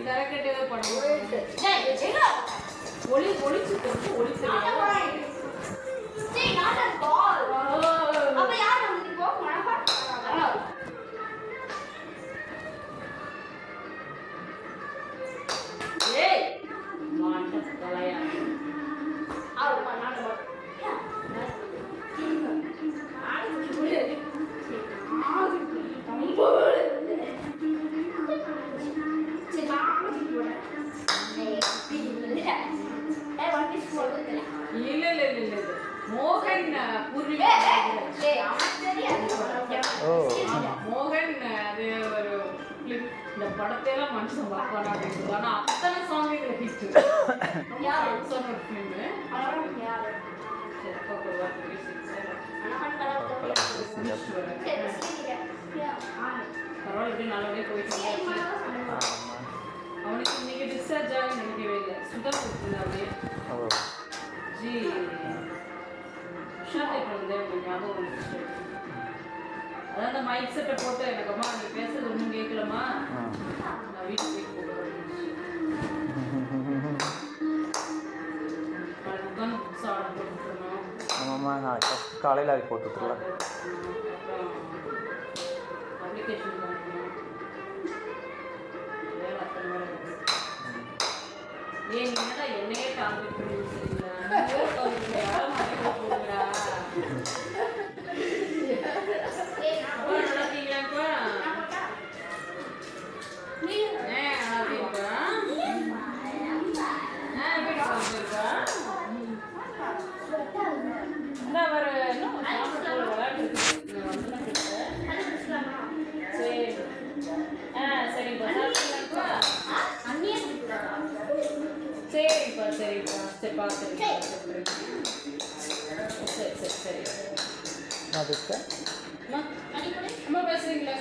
கரெக்டா படம் ஒளிச்சு மோகன் அது ஒரு இந்த படத்தையெல்லாம் மனுஷன் பார்ப்பானா அப்படின்னு. ஆனா அத்தனை சாங் இதுல ஹிட். சொன்ன ஒரு ஃபிலிம் பரவாயில்ல, நல்லபடியா போயிட்டு அவனுக்கு இன்னைக்கு டிஸ்சார்ஜ் ஆக நினைக்கவே இல்லை. சுதா கொடுத்துருந்தா அப்படியே ஜி ஞாபகம் வந்துச்சு. அதான் அந்த மைக் செட்டை போட்டு எனக்கு அம்மா நீ பேசுறது ஒன்றும் கேட்கலமா, நான் வீட்டுக்கு போய் உட்காந்து புதுசாக ஆர்டர் போட்டுருக்கணும். ஆமாம்மா, நான் காலையில் அது போட்டுருக்கலாம். அப்ளிகேஷன் பண்ணணும், வேலை அத்தனை வேலை இருக்குது. ஏன் என்னடா என்னையே டார்கெட் பண்ணி வச்சுருக்கீங்களா? சரிப்பா சரிப்பா சரிப்பா சரி சரி சரி நான் பேசுகிறேன். அம்மா பேசுறீங்களா?